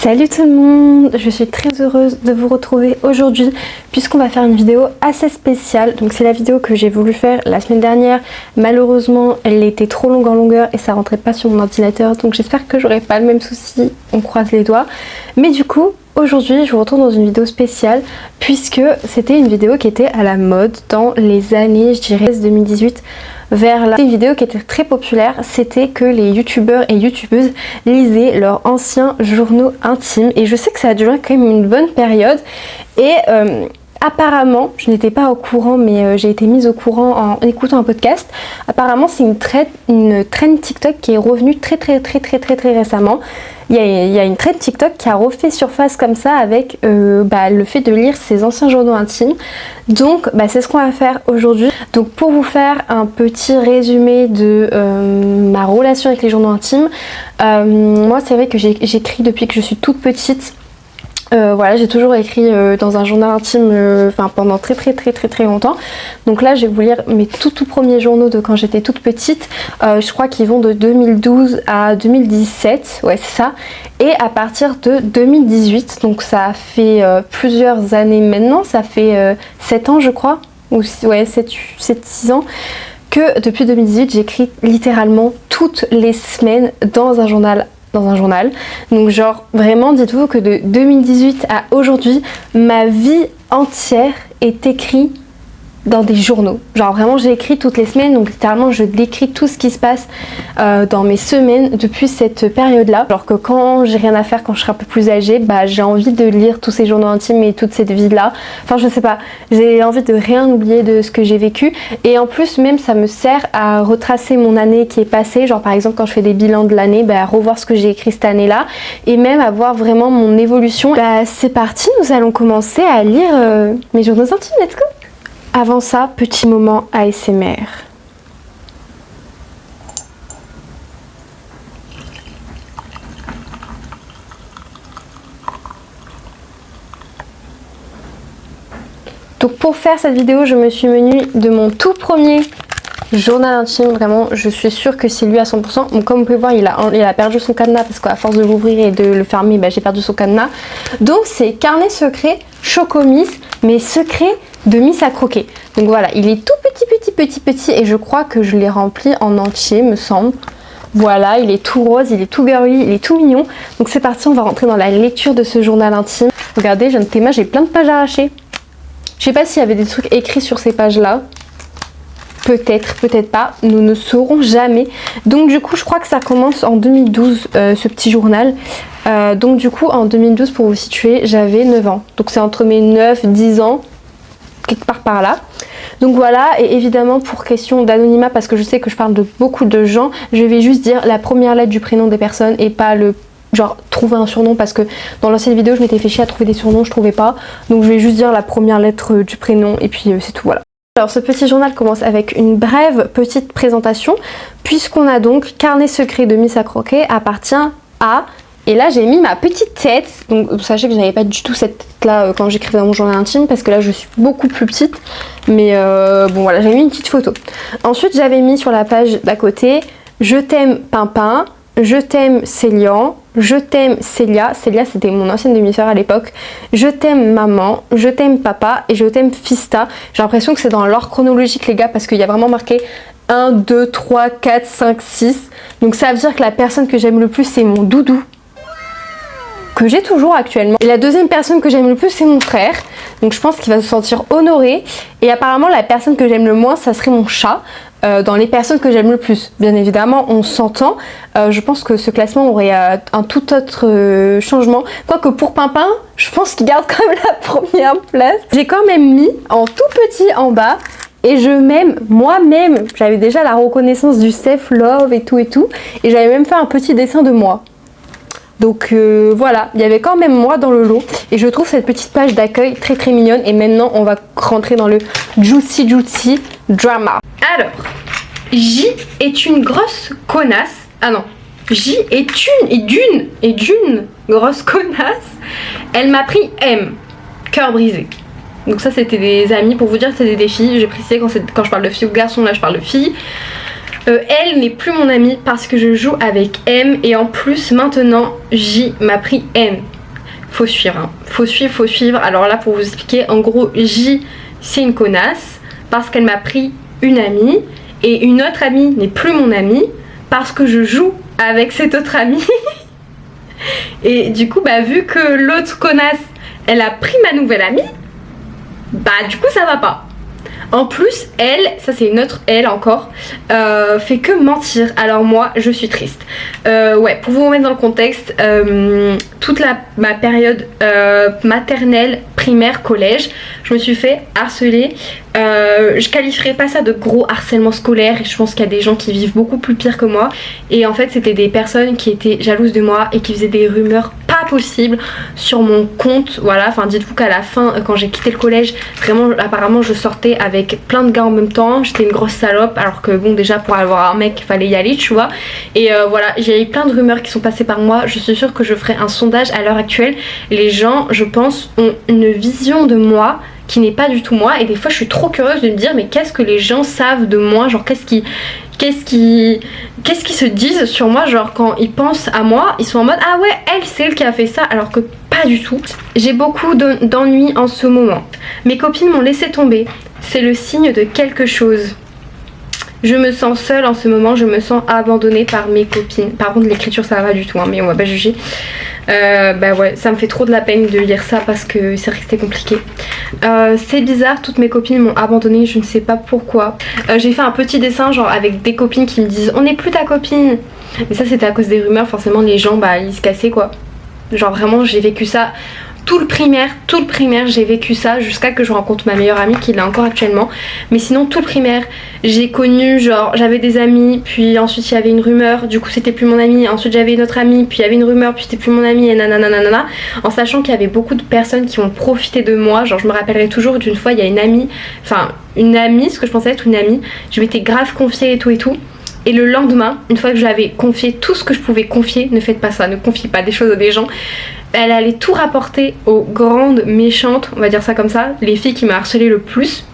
Salut tout le monde, je suis très heureuse de vous retrouver aujourd'hui puisqu'on va faire une vidéo assez spéciale. Donc c'est la vidéo que j'ai voulu faire la semaine dernière. Malheureusement elle était trop longue en longueur et ça rentrait pas sur mon ordinateur, donc j'espère que j'aurai pas le même souci, on croise les doigts. Mais du coup aujourd'hui je vous retrouve dans une vidéo spéciale puisque c'était une vidéo qui était à la mode dans les années, je dirais 2018 vers là. C'était une vidéo qui était très populaire, c'était que les youtubeurs et youtubeuses lisaient leurs anciens journaux intimes et je sais que ça a duré quand même une bonne période et apparemment, je n'étais pas au courant mais j'ai été mise au courant en écoutant un podcast. Apparemment c'est une trend TikTok qui est revenue très récemment. Il y a une trend TikTok qui a refait surface comme ça avec le fait de lire ses anciens journaux intimes. Donc c'est ce qu'on va faire aujourd'hui. Donc pour vous faire un petit résumé de ma relation avec les journaux intimes, moi c'est vrai que j'écris depuis que je suis toute petite. Voilà, j'ai toujours écrit dans un journal intime pendant très longtemps. Donc là je vais vous lire mes tout premiers journaux de quand j'étais toute petite. Je crois qu'ils vont de 2012 à 2017, ouais c'est ça. Et à partir de 2018, donc ça fait plusieurs années maintenant, ça fait 7 ans je crois, ou ouais 7-6 ans, que depuis 2018 j'écris littéralement toutes les semaines dans un journal. Donc genre vraiment dites-vous que de 2018 à aujourd'hui ma vie entière est écrite dans des journaux. Genre vraiment j'ai écrit toutes les semaines, donc littéralement je décris tout ce qui se passe dans mes semaines depuis cette période là. Alors que quand j'ai rien à faire, quand je serai un peu plus âgée, j'ai envie de lire tous ces journaux intimes et toute cette vie là. Enfin je sais pas, j'ai envie de rien oublier de ce que j'ai vécu. Et en plus même ça me sert à retracer mon année qui est passée. Genre par exemple quand je fais des bilans de l'année, à revoir ce que j'ai écrit cette année là. Et même à voir vraiment mon évolution. C'est parti, nous allons commencer à lire mes journaux intimes, let's go. Avant ça, petit moment ASMR. Donc pour faire cette vidéo, je me suis munie de mon tout premier journal intime. Vraiment, je suis sûre que c'est lui à 100%. Donc comme vous pouvez voir, il a perdu son cadenas parce qu'à force de l'ouvrir et de le fermer, j'ai perdu son cadenas. Donc c'est Carnet secret Chocomiss, mes secrets de Miss à croquer. Donc voilà, il est tout petit et je crois que je l'ai rempli en entier, me semble. Voilà, il est tout rose, il est tout girly, il est tout mignon. Donc c'est parti, on va rentrer dans la lecture de ce journal intime. Regardez, j'ai plein de pages arrachées. Je sais pas s'il y avait des trucs écrits sur ces pages-là. Peut-être, peut-être pas, nous ne saurons jamais. Donc du coup je crois que ça commence en 2012 ce petit journal. Donc du coup en 2012 pour vous situer j'avais 9 ans. Donc c'est entre mes 9-10 ans, quelque part par là. Donc voilà, et évidemment pour question d'anonymat, parce que je sais que je parle de beaucoup de gens, je vais juste dire la première lettre du prénom des personnes et pas le genre trouver un surnom, parce que dans l'ancienne vidéo je m'étais fait chier à trouver des surnoms, je trouvais pas. Donc je vais juste dire la première lettre du prénom et puis c'est tout, voilà. Alors ce petit journal commence avec une brève petite présentation, puisqu'on a donc Carnet secret de Miss à croquer appartient à... Et là j'ai mis ma petite tête, donc sachez que je n'avais pas du tout cette tête là quand j'écrivais dans mon journal intime, parce que là je suis beaucoup plus petite, mais bon voilà, j'avais mis une petite photo. Ensuite j'avais mis sur la page d'à côté « Je t'aime Pimpin »,« Je t'aime Célian »,« Je t'aime Célia », Célia c'était mon ancienne demi-sœur à l'époque, « Je t'aime Maman »,« Je t'aime Papa » et « Je t'aime Fista ». J'ai l'impression que c'est dans l'ordre chronologique les gars, parce qu'il y a vraiment marqué 1, 2, 3, 4, 5, 6. Donc ça veut dire que la personne que j'aime le plus c'est mon doudou, que j'ai toujours actuellement. Et la deuxième personne que j'aime le plus c'est mon frère, donc je pense qu'il va se sentir honoré. Et apparemment la personne que j'aime le moins ça serait mon chat, dans les personnes que j'aime le plus. Bien évidemment on s'entend, je pense que ce classement aurait un tout autre changement, quoique pour Pimpin je pense qu'il garde quand même la première place. J'ai quand même mis en tout petit en bas « Et je m'aime moi-même ». J'avais déjà la reconnaissance du self-love et tout et j'avais même fait un petit dessin de moi. Donc voilà, il y avait quand même moi dans le lot et je trouve cette petite page d'accueil très mignonne. Et maintenant on va rentrer dans le juicy drama. Alors, J est une grosse connasse. Ah non, J est d'une grosse connasse. Elle m'a pris M, cœur brisé. Donc ça c'était des amis, pour vous dire c'était des filles. J'ai précisé quand je parle de filles ou garçons, là je parle de filles. Elle n'est plus mon amie parce que je joue avec M et en plus maintenant J m'a pris N. faut suivre, hein. Faut suivre. Alors là, pour vous expliquer, en gros, J, c'est une connasse parce qu'elle m'a pris une amie et une autre amie n'est plus mon amie parce que je joue avec cette autre amie. Et du coup, bah, vu que l'autre connasse, elle a pris ma nouvelle amie, bah du coup ça va pas. En plus, elle, ça c'est une autre elle encore, fait que mentir. Alors moi, je suis triste. Ouais, pour vous remettre dans le contexte, toute ma période maternelle, primaire, collège, je me suis fait harceler. Je qualifierais pas ça de gros harcèlement scolaire et je pense qu'il y a des gens qui vivent beaucoup plus pire que moi. Et en fait, c'était des personnes qui étaient jalouses de moi et qui faisaient des rumeurs pas possibles sur mon compte. Voilà, enfin dites-vous qu'à la fin, quand j'ai quitté le collège, vraiment apparemment je sortais avec plein de gars en même temps. J'étais une grosse salope alors que bon, déjà pour avoir un mec il fallait y aller, tu vois. Et voilà, j'ai eu plein de rumeurs qui sont passées par moi. Je suis sûre que je ferai un sondage à l'heure actuelle. Les gens, je pense, ont une vision de moi qui n'est pas du tout moi, et des fois je suis trop curieuse de me dire mais qu'est-ce que les gens savent de moi, genre qu'est-ce qu'ils se disent sur moi, genre quand ils pensent à moi ils sont en mode ah ouais elle c'est elle qui a fait ça, alors que pas du tout. J'ai beaucoup d'ennuis en ce moment, mes copines m'ont laissé tomber, c'est le signe de quelque chose. Je me sens seule en ce moment, je me sens abandonnée par mes copines. Par contre l'écriture ça va pas du tout hein, mais on va pas juger. Bah ouais, ça me fait trop de la peine de lire ça parce que c'est vrai que c'était compliqué. C'est bizarre, toutes mes copines m'ont abandonnée, je ne sais pas pourquoi. J'ai fait un petit dessin genre avec des copines qui me disent on n'est plus ta copine. Mais ça c'était à cause des rumeurs, forcément les gens bah ils se cassaient quoi. Genre vraiment j'ai vécu ça tout le primaire j'ai vécu ça jusqu'à que je rencontre ma meilleure amie qui l'a encore actuellement. Mais sinon tout le primaire j'ai connu genre j'avais des amis, puis ensuite il y avait une rumeur, du coup c'était plus mon amie, ensuite j'avais une autre amie, puis il y avait une rumeur, puis c'était plus mon amie et nanana, en sachant qu'il y avait beaucoup de personnes qui ont profité de moi. Genre je me rappellerai toujours d'une fois il y a une amie, ce que je pensais être une amie, je m'étais grave confiée et tout. Et le lendemain, une fois que je lui avais confié tout ce que je pouvais confier, ne faites pas ça, ne confiez pas des choses à des gens, elle allait tout rapporter aux grandes méchantes, on va dire ça comme ça, les filles qui m'ont harcelé le plus.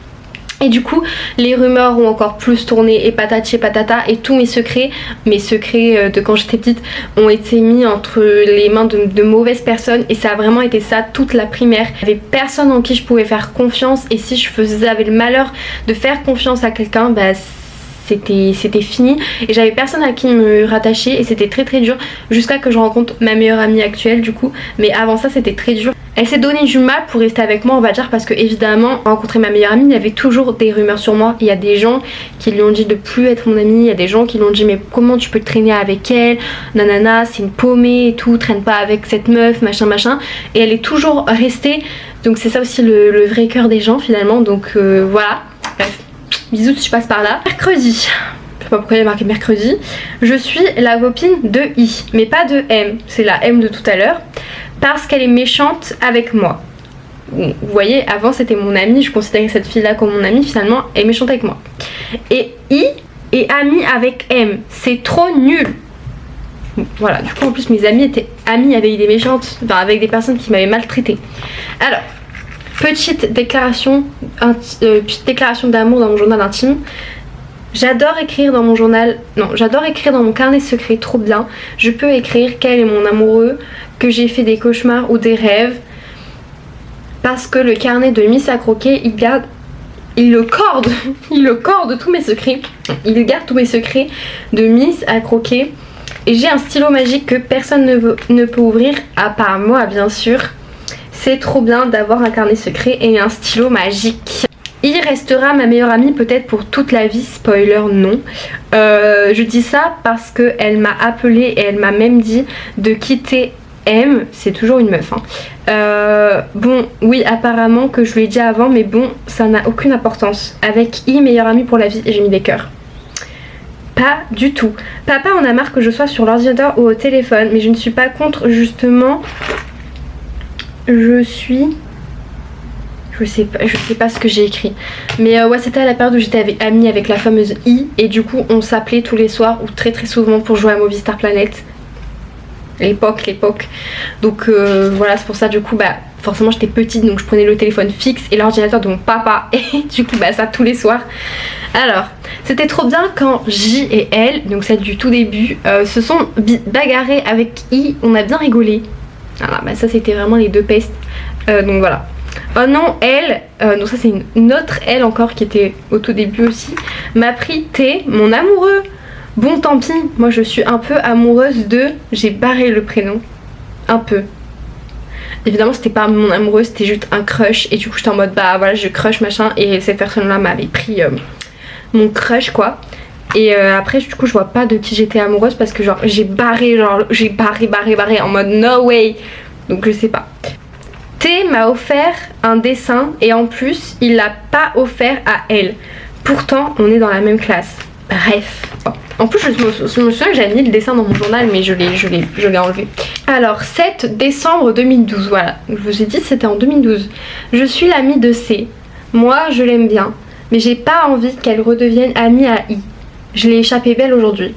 Et du coup les rumeurs ont encore plus tourné et patati et patata, et tous mes secrets de quand j'étais petite ont été mis entre les mains de mauvaises personnes. Et ça a vraiment été ça toute la primaire. Il n'y avait personne en qui je pouvais faire confiance, et si j'avais le malheur de faire confiance à quelqu'un, bah c'était fini, et j'avais personne à qui me rattacher, et c'était très très dur jusqu'à que je rencontre ma meilleure amie actuelle du coup. Mais avant ça c'était très dur. Elle s'est donné du mal pour rester avec moi on va dire, parce que évidemment rencontrer ma meilleure amie il y avait toujours des rumeurs sur moi. Il y a des gens qui lui ont dit de plus être mon amie, il y a des gens qui lui ont dit mais comment tu peux traîner avec elle, nanana c'est une paumée et tout, traîne pas avec cette meuf machin, et elle est toujours restée. Donc c'est ça aussi le vrai cœur des gens finalement. Donc voilà, bref. Bisous si tu passes par là. Mercredi, je sais pas pourquoi il y a marqué mercredi. Je suis la copine de I, mais pas de M, c'est la M de tout à l'heure, parce qu'elle est méchante avec moi. Vous voyez, avant c'était mon amie, je considérais cette fille là comme mon amie, finalement elle est méchante avec moi. Et I est amie avec M, c'est trop nul. Voilà, du coup en plus mes amies étaient amies avec des méchantes, enfin avec des personnes qui m'avaient maltraitée. Alors, petite déclaration d'amour dans mon journal intime. J'adore écrire dans mon journal, non, j'adore écrire dans mon carnet secret, trop bien. Je peux écrire quel est mon amoureux, que j'ai fait des cauchemars ou des rêves. Parce que le carnet de Miss à croquer, il le corde tous mes secrets. Il garde tous mes secrets de Miss à croquer. Et j'ai un stylo magique que personne ne peut ouvrir, à part moi bien sûr. C'est trop bien d'avoir un carnet secret et un stylo magique. Il restera ma meilleure amie peut-être pour toute la vie, spoiler non. Je dis ça parce qu'elle m'a appelée et elle m'a même dit de quitter M, c'est toujours une meuf hein. Bon oui apparemment que je lui ai dit avant, mais bon ça n'a aucune importance. Avec I meilleure amie pour la vie, et j'ai mis des cœurs. Pas du tout. Papa en a marre que je sois sur l'ordinateur ou au téléphone, mais je ne suis pas contre justement. Je sais pas ce que j'ai écrit, mais ouais c'était à la période où j'étais amie avec la fameuse I, et du coup on s'appelait tous les soirs ou très souvent pour jouer à Movistar Planet. L'époque. Donc voilà, c'est pour ça du coup bah forcément j'étais petite, donc je prenais le téléphone fixe et l'ordinateur de mon papa, et du coup bah ça tous les soirs. Alors c'était trop bien quand J et elle, donc celle du tout début, se sont bagarrées avec I, on a bien rigolé. Voilà, bah ça c'était vraiment les deux pestes. Donc voilà. Oh non, elle, donc ça c'est une autre elle encore qui était au tout début aussi, m'a pris T, mon amoureux. Bon tant pis, moi je suis un peu amoureuse de... J'ai barré le prénom. Un peu. Évidemment c'était pas mon amoureux, c'était juste un crush. Et du coup j'étais en mode bah voilà je crush machin. Et cette personne là m'avait pris mon crush quoi. Et après du coup je vois pas de qui j'étais amoureuse parce que genre j'ai barré en mode no way. Donc je sais pas. T m'a offert un dessin et en plus il l'a pas offert à elle. Pourtant on est dans la même classe. Bref. En plus je me souviens que j'avais mis le dessin dans mon journal mais je l'ai enlevé. Alors 7 décembre 2012, voilà. Je vous ai dit c'était en 2012. Je suis l'amie de C. Moi je l'aime bien. Mais j'ai pas envie qu'elle redevienne amie à I. Je l'ai échappé belle aujourd'hui.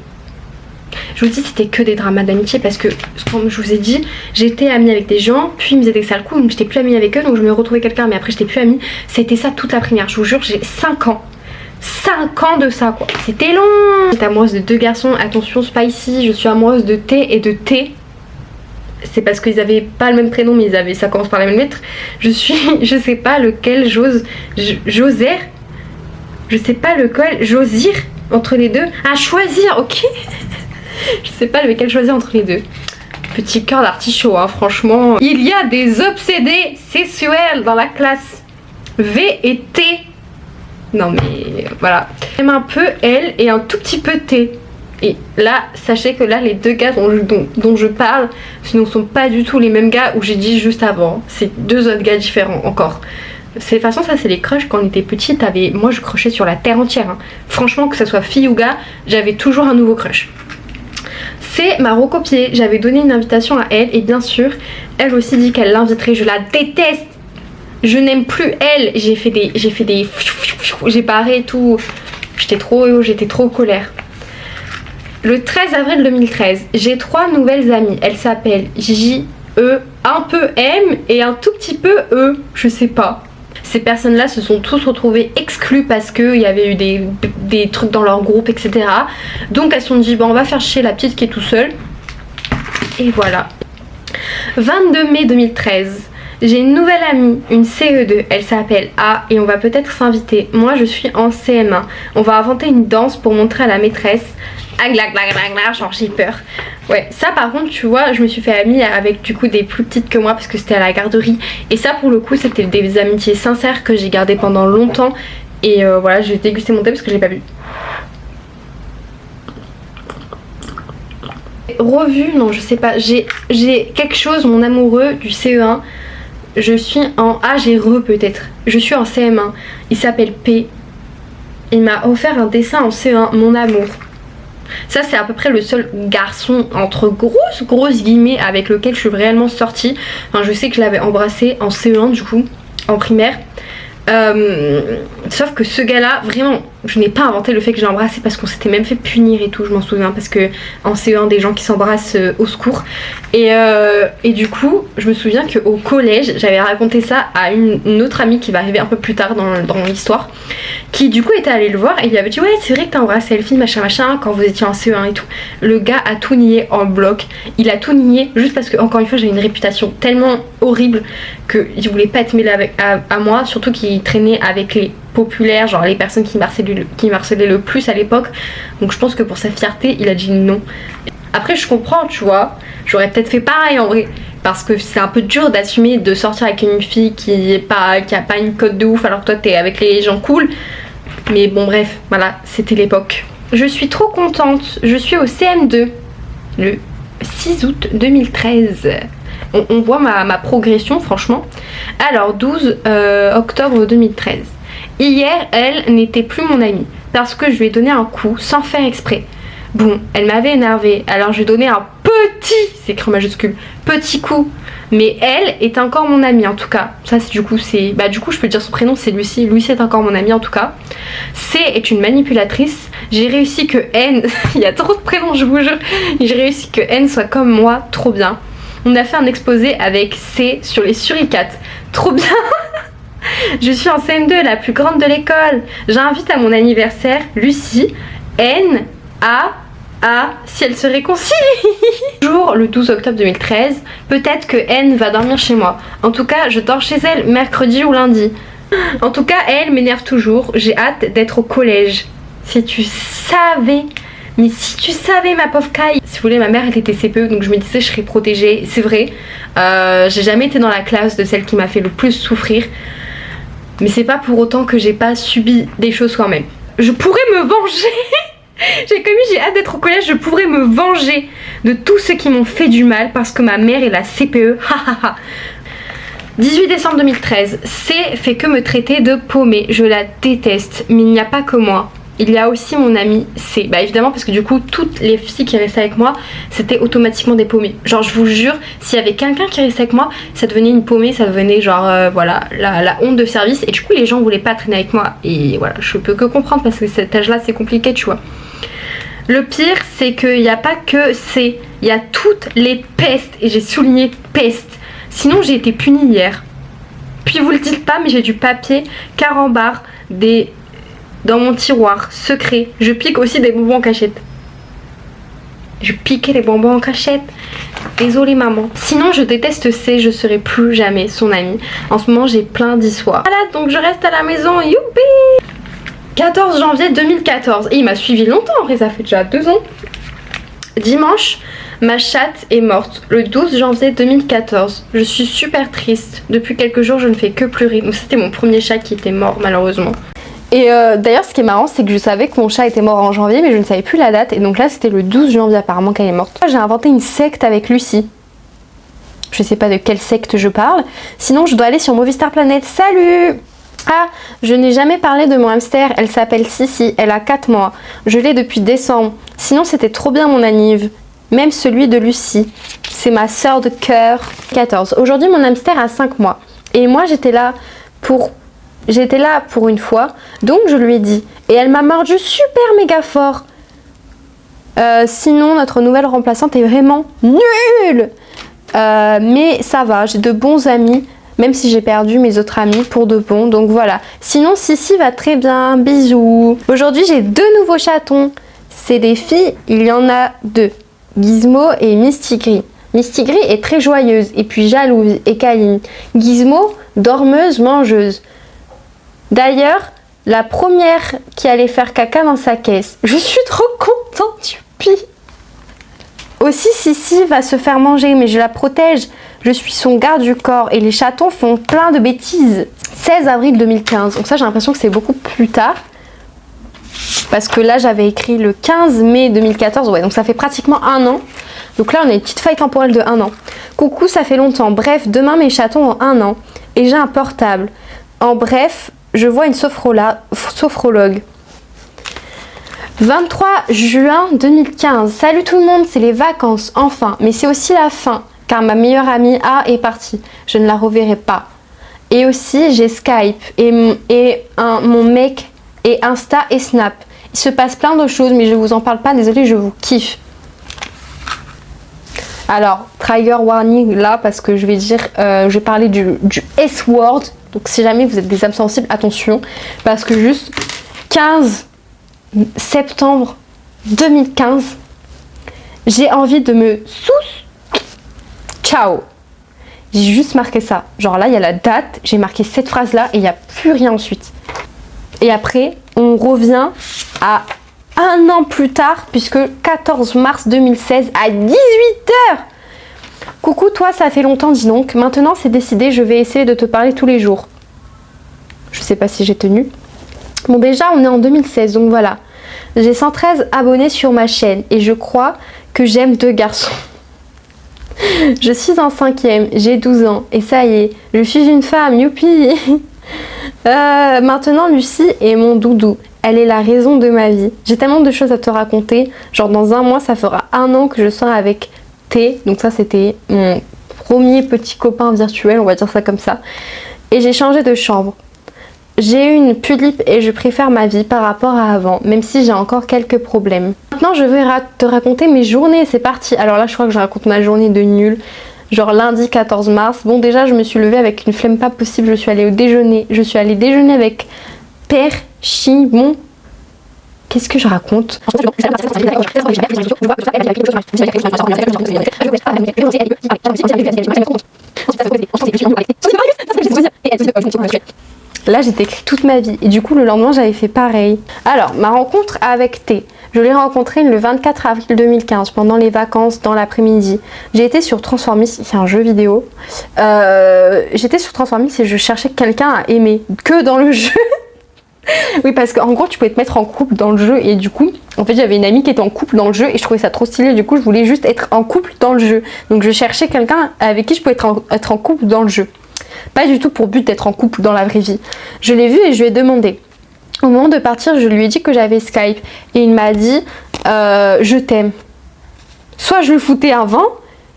Je vous dis c'était que des dramas d'amitié parce que comme je vous ai dit j'étais amie avec des gens puis ils me faisaient des sales coups donc j'étais plus amie avec eux donc je me retrouvais quelqu'un mais après j'étais plus amie. C'était ça toute la primaire, je vous jure j'ai 5 ans. 5 ans de ça quoi, c'était long. J'étais amoureuse de 2 garçons, attention spicy, je suis amoureuse de T et de T. C'est parce qu'ils avaient pas le même prénom mais ça commence par la même lettre. Je sais pas lequel Joser. Je sais pas lequel Josir entre les deux. À choisir, ok. Je sais pas lequel choisir entre les deux. Petit cœur d'artichaut, hein, franchement. Il y a des obsédés sexuels dans la classe. V et T. Non mais voilà. J'aime un peu elle et un tout petit peu T. Et là, sachez que là, les 2 gars dont je parle, ce ne sont pas du tout les mêmes gars où j'ai dit juste avant. C'est 2 autres gars différents encore. De toute façon ça c'est les crushs quand on était petit, moi je crushais sur la terre entière hein. Franchement que ce soit fille ou gars, j'avais toujours un nouveau crush. C'est m'a recopié, j'avais donné une invitation à elle et bien sûr elle aussi dit qu'elle l'inviterait, je la déteste. Je n'aime plus elle, j'ai barré et tout. J'étais trop en colère. Le 13 avril 2013, j'ai 3 nouvelles amies, elles s'appellent J, E, un peu M et un tout petit peu E, je sais pas. Ces personnes-là se sont tous retrouvées exclues parce qu'il y avait eu des trucs dans leur groupe, etc. Donc elles se sont dit, bah, on va faire chier la petite qui est tout seule. Et voilà. 22 mai 2013. J'ai une nouvelle amie, une CE2, elle s'appelle A et on va peut-être s'inviter. Moi je suis en CM1. On va inventer une danse pour montrer à la maîtresse. Genre j'ai peur. Ouais, ça par contre tu vois je me suis fait amie avec du coup des plus petites que moi parce que c'était à la garderie. Et ça pour le coup c'était des amitiés sincères que j'ai gardées pendant longtemps. Et voilà j'ai dégusté mon thé parce que je l'ai pas bu. Revue, non je sais pas, j'ai quelque chose, mon amoureux du CE1. Je suis en... Ah j'ai peut-être. Je suis en CM1. Il s'appelle P. Il m'a offert un dessin en CE1, mon amour. Ça c'est à peu près le seul garçon entre grosses guillemets avec lequel je suis réellement sortie. Enfin je sais que je l'avais embrassé en CE1 du coup, en primaire. Sauf que ce gars là, vraiment, je n'ai pas inventé le fait que j'ai embrassé parce qu'on s'était même fait punir et tout, je m'en souviens, parce que en CE1 des gens qui s'embrassent au secours. Et du coup, je me souviens qu'au collège, j'avais raconté ça à une autre amie qui va arriver un peu plus tard dans l'histoire, qui du coup était allée le voir et il lui avait dit ouais c'est vrai que t'as embrassé Elfie machin quand vous étiez en CE1 et tout. Le gars a tout nié en bloc, il a tout nié juste parce que encore une fois j'ai une réputation tellement horrible qu'il voulait pas être mêlé à moi, surtout qu'il traînait avec les populaires, genre les personnes qui m'harcelaient le plus à l'époque. Donc je pense que pour sa fierté il a dit non. Après je comprends tu vois, j'aurais peut-être fait pareil en vrai, parce que c'est un peu dur d'assumer de sortir avec une fille qui a pas une cote de ouf alors que toi t'es avec les gens cool. Mais bon bref, voilà, c'était l'époque. Je suis trop contente, je suis au CM2 le 6 août 2013. On voit ma progression franchement. Alors 12 octobre 2013. Hier elle n'était plus mon amie parce que je lui ai donné un coup sans faire exprès. Bon, elle m'avait énervée, alors je lui ai donné un petit, c'est écrit en majuscule, petit coup. Mais elle est encore mon amie en tout cas. Ça c'est du coup je peux dire son prénom, c'est Lucie. Lucie est encore mon amie en tout cas. C est une manipulatrice. J'ai réussi que N, il y a trop de prénoms je vous jure. J'ai réussi que N soit comme moi, trop bien. On a fait un exposé avec C sur les suricates, trop bien. Je suis en CM2, la plus grande de l'école. J'invite à mon anniversaire Lucie, N, A, Ah, si elle se réconcilie. Jour le 12 octobre 2013, peut-être que N va dormir chez moi. En tout cas, je dors chez elle mercredi ou lundi. En tout cas, elle m'énerve toujours. J'ai hâte d'être au collège. Si tu savais... Mais si tu savais, ma pauvre Kai. Si vous voulez, ma mère elle était CPE, donc je me disais je serais protégée. C'est vrai, j'ai jamais été dans la classe de celle qui m'a fait le plus souffrir. Mais c'est pas pour autant que j'ai pas subi des choses quand même. Je pourrais me venger. J'ai hâte d'être au collège, je pourrais me venger de tous ceux qui m'ont fait du mal parce que ma mère est la CPE. 18 décembre 2013, C fait que me traiter de paumée. Je la déteste, mais il n'y a pas que moi. Il y a aussi mon amie C. Bah évidemment parce que du coup toutes les filles qui restaient avec moi c'était automatiquement des paumées. Genre je vous jure, s'il y avait quelqu'un qui restait avec moi, ça devenait une paumée, ça devenait genre voilà la honte de service. Et du coup les gens voulaient pas traîner avec moi. Et voilà, je peux que comprendre parce que cet âge là c'est compliqué tu vois. Le pire c'est qu'il n'y a pas que C, il y a toutes les pestes. Et j'ai souligné peste. Sinon j'ai été punie hier. Puis vous le dites pas mais j'ai du papier carambar, dans mon tiroir secret. Je pique aussi des bonbons en cachette. Je piquais des bonbons en cachette. Désolée maman. Sinon je déteste C, je serai plus jamais son amie. En ce moment j'ai plein d'histoires. Voilà, donc je reste à la maison. Youpi. 14 janvier 2014. Et il m'a suivi longtemps en vrai, ça fait déjà 2 ans. Dimanche, ma chatte est morte le 12 janvier 2014. Je suis super triste. Depuis quelques jours je ne fais que pleurer. Donc c'était mon premier chat qui était mort malheureusement. Et d'ailleurs ce qui est marrant c'est que je savais que mon chat était mort en janvier mais je ne savais plus la date et donc là c'était le 12 janvier apparemment qu'elle est morte. J'ai inventé une secte avec Lucie. Je sais pas de quelle secte je parle. Sinon je dois aller sur Movistar Planet. Salut! Ah, je n'ai jamais parlé de mon hamster, elle s'appelle Sissi, elle a 4 mois. Je l'ai depuis décembre. Sinon c'était trop bien mon anniv. Même celui de Lucie. C'est ma sœur de cœur. 14. Aujourd'hui mon hamster a 5 mois. Et moi j'étais là pour une fois, donc je lui ai dit. Et elle m'a mordu super méga fort. Sinon, notre nouvelle remplaçante est vraiment nulle. Mais ça va, j'ai de bons amis, même si j'ai perdu mes autres amis pour de bon. Donc voilà. Sinon, Sissi va très bien. Bisous. Aujourd'hui, j'ai 2 nouveaux chatons. C'est des filles, il y en a 2. Gizmo et Misty Gris. Misty Gris est très joyeuse et puis jalouse et câline. Gizmo, dormeuse, mangeuse. D'ailleurs, la première qui allait faire caca dans sa caisse. Je suis trop contente, youpi. Aussi, Sissi va se faire manger, mais je la protège. Je suis son garde du corps et les chatons font plein de bêtises. 16 avril 2015. Donc ça, j'ai l'impression que c'est beaucoup plus tard. Parce que là, j'avais écrit le 15 mai 2014. Ouais, donc ça fait pratiquement 1 an. Donc là, on a une petite faille temporelle de 1 an. Coucou, ça fait longtemps. Bref, demain, mes chatons ont 1 an. Et j'ai un portable. En bref... Je vois une sophrologue. 23 juin 2015. Salut tout le monde, c'est les vacances, enfin. Mais c'est aussi la fin, car ma meilleure amie A est partie. Je ne la reverrai pas. Et aussi, j'ai Skype et mon mec et Insta et Snap. Il se passe plein de choses, mais je vous en parle pas. Désolée, je vous kiffe. Alors, trigger warning là, parce que je vais dire, je vais parler du S-word. Donc si jamais vous êtes des âmes sensibles, attention. Parce que juste 15 septembre 2015, j'ai envie de me ciao. J'ai juste marqué ça. Genre là, il y a la date, j'ai marqué cette phrase-là et il n'y a plus rien ensuite. Et après, on revient à 1 an plus tard, puisque 14 mars 2016 à 18h. Coucou toi, ça fait longtemps, dis donc. Maintenant c'est décidé, je vais essayer de te parler tous les jours. Je sais pas si j'ai tenu. Bon déjà on est en 2016, donc voilà. J'ai 113 abonnés sur ma chaîne et je crois que j'aime 2 garçons. Je suis en 5e, j'ai 12 ans et ça y est, je suis une femme, youpi. Maintenant Lucie est mon doudou. Elle est la raison de ma vie. J'ai tellement de choses à te raconter. Genre dans 1 mois ça fera 1 an que je sors avec donc ça c'était mon premier petit copain virtuel, on va dire ça comme ça. Et j'ai changé de chambre. J'ai eu une pulipe et je préfère ma vie par rapport à avant, même si j'ai encore quelques problèmes. Maintenant je vais te raconter mes journées, c'est parti. Alors là je crois que je raconte ma journée de nul. Genre lundi 14 mars. Bon déjà je me suis levée avec une flemme pas possible, je suis allée au déjeuner. Je suis allée déjeuner avec Père Chimon. Qu'est-ce que je raconte? Là, j'étais écrit toute ma vie. Et du coup, le lendemain, j'avais fait pareil. Alors, ma rencontre avec T. Je l'ai rencontré le 24 avril 2015, pendant les vacances, dans l'après-midi. J'ai été sur Transformice, c'est un jeu vidéo. J'étais sur Transformice et je cherchais quelqu'un à aimer, que dans le jeu. Oui, parce qu'en gros, tu pouvais te mettre en couple dans le jeu. Et du coup, en fait, j'avais une amie qui était en couple dans le jeu et je trouvais ça trop stylé. Du coup, je voulais juste être en couple dans le jeu. Donc, je cherchais quelqu'un avec qui je pouvais être en couple dans le jeu. Pas du tout pour but d'être en couple dans la vraie vie. Je l'ai vu et je lui ai demandé. Au moment de partir, je lui ai dit que j'avais Skype. Et il m'a dit je t'aime. Soit je le foutais avant,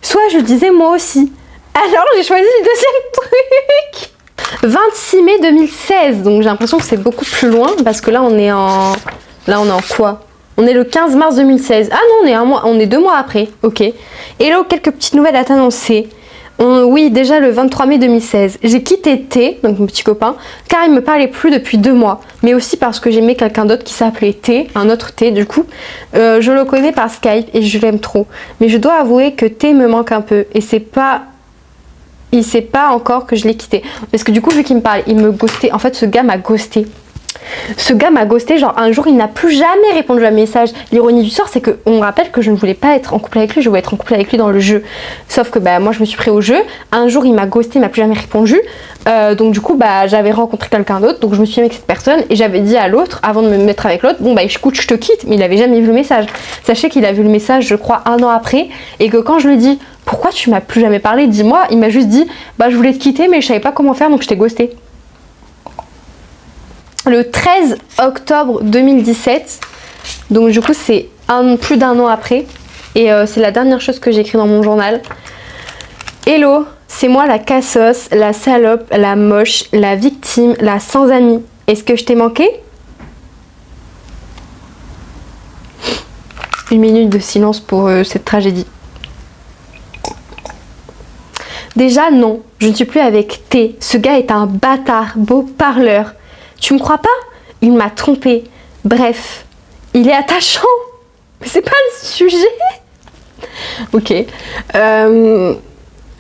soit je le disais moi aussi. Alors j'ai choisi le deuxième truc. 26 mai 2016. Donc j'ai l'impression que c'est beaucoup plus loin. Parce que là on est en quoi? On est le 15 mars 2016. Ah non, on est 2 mois après. Ok. Hello, quelques petites nouvelles à t'annoncer. Oui, déjà le 23 mai 2016, j'ai quitté T, donc mon petit copain, car il me parlait plus depuis 2 mois. Mais aussi parce que j'aimais quelqu'un d'autre qui s'appelait T, un autre T du coup. Je le connais par Skype et je l'aime trop. Mais je dois avouer que T me manque un peu. Et il sait pas encore que je l'ai quitté. Parce que du coup, vu qu'il me parle, il me ghostait. En fait, ce gars m'a ghosté. Genre un jour il n'a plus jamais répondu à mes messages. L'ironie du sort, c'est qu'on me rappelle que je ne voulais pas être en couple avec lui, je voulais être en couple avec lui dans le jeu. Sauf que moi je me suis pris au jeu. Un jour il m'a ghosté, il m'a plus jamais répondu. Donc du coup j'avais rencontré quelqu'un d'autre, donc je me suis mis avec cette personne et j'avais dit à l'autre, avant de me mettre avec l'autre, écoute, je te quitte, mais il avait jamais vu le message. Sachez qu'il a vu le message, je crois, 1 an après, et que quand je lui dis pourquoi tu m'as plus jamais parlé, dis-moi, il m'a juste dit je voulais te quitter mais je savais pas comment faire donc je t'ai ghosté. Le 13 octobre 2017, donc du coup c'est plus d'1 an après, et c'est la dernière chose que j'ai écrit dans mon journal. Hello, c'est moi la cassos, la salope, la moche, la victime, la sans amis. Est-ce que je t'ai manqué? 1 minute de silence pour cette tragédie. Déjà non, je ne suis plus avec T. Ce gars est un bâtard, beau parleur. Tu me crois pas? Il m'a trompé. Bref, il est attachant. Mais c'est pas le sujet. Ok.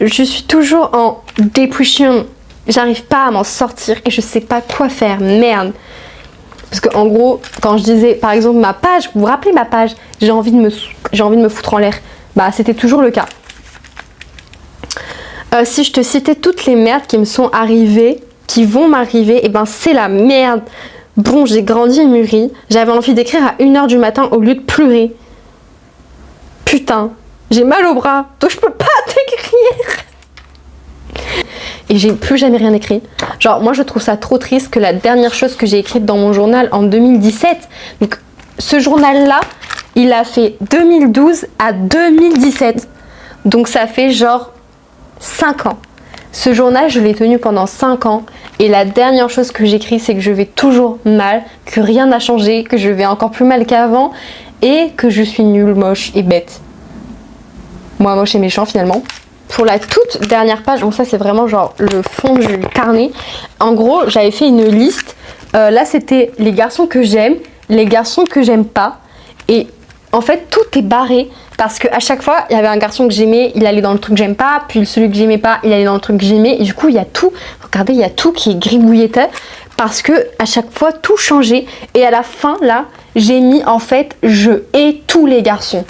Je suis toujours en dépression. J'arrive pas à m'en sortir et je sais pas quoi faire. Merde. Parce que en gros, quand je disais par exemple ma page, vous vous rappelez ma page, j'ai envie de me foutre en l'air. C'était toujours le cas. Si je te citais toutes les merdes qui me sont arrivées, qui vont m'arriver, c'est la merde. Bon, j'ai grandi et mûri. J'avais envie d'écrire à 1h du matin au lieu de pleurer. Putain, j'ai mal au bras, donc je peux pas t'écrire. Et j'ai plus jamais rien écrit. Genre, moi je trouve ça trop triste que la dernière chose que j'ai écrite dans mon journal en 2017, donc ce journal-là, il a fait 2012 à 2017. Donc ça fait genre 5 ans. Ce journal, je l'ai tenu pendant 5 ans et la dernière chose que j'écris, c'est que je vais toujours mal, que rien n'a changé, que je vais encore plus mal qu'avant et que je suis nulle, moche et bête. Moi, moche et méchant finalement. Pour la toute dernière page, donc ça c'est vraiment genre le fond du carnet. En gros, j'avais fait une liste. Là, c'était les garçons que j'aime, les garçons que j'aime pas. Et en fait, tout est barré. Parce qu'à chaque fois, il y avait un garçon que j'aimais, il allait dans le truc que j'aime pas, puis celui que j'aimais pas, il allait dans le truc que j'aimais, et du coup, il y a tout, regardez, il y a tout qui est gribouillé, parce que à chaque fois, tout changeait, et à la fin, là, j'ai mis, en fait, je hais tous les garçons.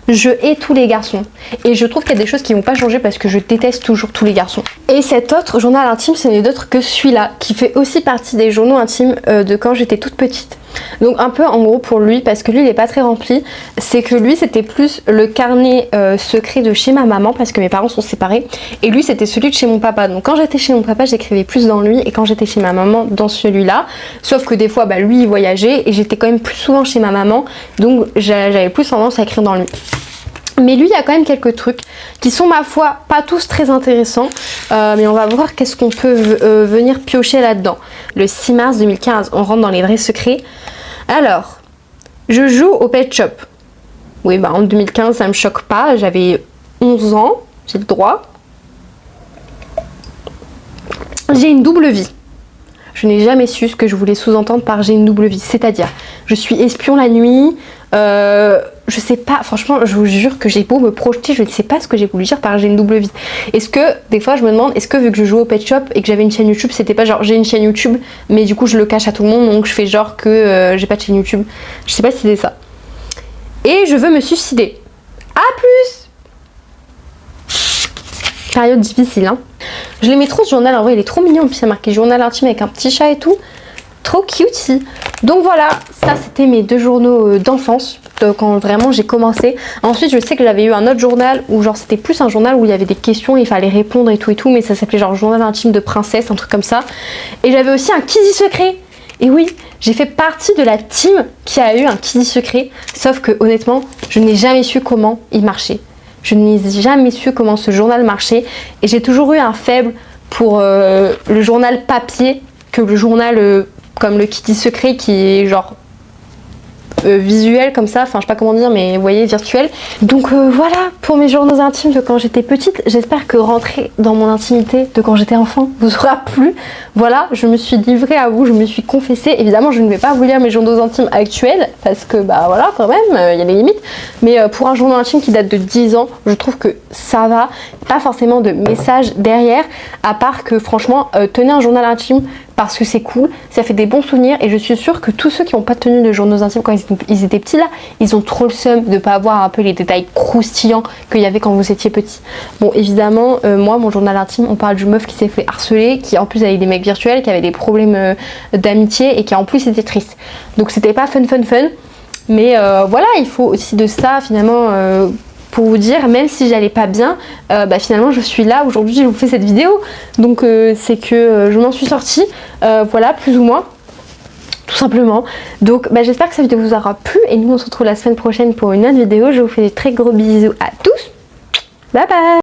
Je hais tous les garçons. Et je trouve qu'il y a des choses qui vont pas changer parce que je déteste toujours tous les garçons. Et cet autre journal intime, ce n'est d'autre que celui-là, qui fait aussi partie des journaux intimes de quand j'étais toute petite. Donc un peu en gros pour lui, parce que lui il est pas très rempli, c'est que lui c'était plus le carnet secret de chez ma maman, parce que mes parents sont séparés, et lui c'était celui de chez mon papa. Donc quand j'étais chez mon papa, j'écrivais plus dans lui, et quand j'étais chez ma maman, dans celui-là. Sauf que des fois lui il voyageait, et j'étais quand même plus souvent chez ma maman, donc j'avais plus tendance à écrire dans lui. Mais lui, il y a quand même quelques trucs qui sont, ma foi, pas tous très intéressants. Mais on va voir qu'est-ce qu'on peut venir piocher là-dedans. Le 6 mars 2015, on rentre dans les vrais secrets. Alors, je joue au Pet Shop. Oui, en 2015, ça me choque pas. J'avais 11 ans, j'ai le droit. J'ai une double vie. je n'ai jamais su ce que je voulais sous-entendre par j'ai une double vie. C'est-à-dire, je suis espion la nuit, je sais pas, franchement, je vous jure que j'ai beau me projeter, je ne sais pas ce que j'ai voulu dire par j'ai une double vie. Est-ce que, des fois, je me demande, est-ce que vu que je joue au Pet Shop et que j'avais une chaîne YouTube, c'était pas genre j'ai une chaîne YouTube, mais du coup je le cache à tout le monde, donc je fais genre que j'ai pas de chaîne YouTube. Je sais pas si c'est ça. Et je veux me suicider. A plus! Période difficile, hein. Je l'aimais trop ce journal, en vrai il est trop mignon, puis ça marqué journal intime avec un petit chat et tout. Trop cutie. Donc voilà, ça c'était mes 2 journaux d'enfance, quand vraiment j'ai commencé. Ensuite je sais que j'avais eu un autre journal où genre c'était plus un journal où il y avait des questions, il fallait répondre et tout, mais ça s'appelait genre journal intime de princesse, un truc comme ça. Et j'avais aussi un qui dit secret. Et oui, j'ai fait partie de la team qui a eu un qui dit secret, sauf que honnêtement, je n'ai jamais su comment il marchait. Je n'ai jamais su comment ce journal marchait et j'ai toujours eu un faible pour le journal papier que le journal comme le qui dit secret qui est genre visuel comme ça, enfin je sais pas comment dire mais vous voyez virtuel. Donc voilà pour mes journaux intimes de quand j'étais petite. J'espère que rentrer dans mon intimité de quand j'étais enfant vous aura plu. Voilà, je me suis livrée à vous, je me suis confessée. Évidemment je ne vais pas vous lire mes journaux intimes actuels parce que bah voilà quand même il y a des limites. Mais pour un journal intime qui date de 10 ans, je trouve que ça va. Pas forcément de message derrière, à part que franchement tenez un journal intime parce que c'est cool, ça fait des bons souvenirs et je suis sûre que tous ceux qui n'ont pas tenu de journaux intimes quand ils étaient petits là, ils ont trop le seum de ne pas avoir un peu les détails croustillants qu'il y avait quand vous étiez petit. Bon évidemment, moi mon journal intime, on parle d'une meuf qui s'est fait harceler, qui en plus avait des mecs virtuels, qui avait des problèmes d'amitié et qui en plus était triste. Donc c'était pas fun, mais voilà, il faut aussi de ça finalement... pour vous dire, même si j'allais pas bien, finalement je suis là, aujourd'hui je vous fais cette vidéo, donc c'est que je m'en suis sortie, voilà, plus ou moins, tout simplement. Donc j'espère que cette vidéo vous aura plu, et nous on se retrouve la semaine prochaine pour une autre vidéo. Je vous fais des très gros bisous à tous, bye bye.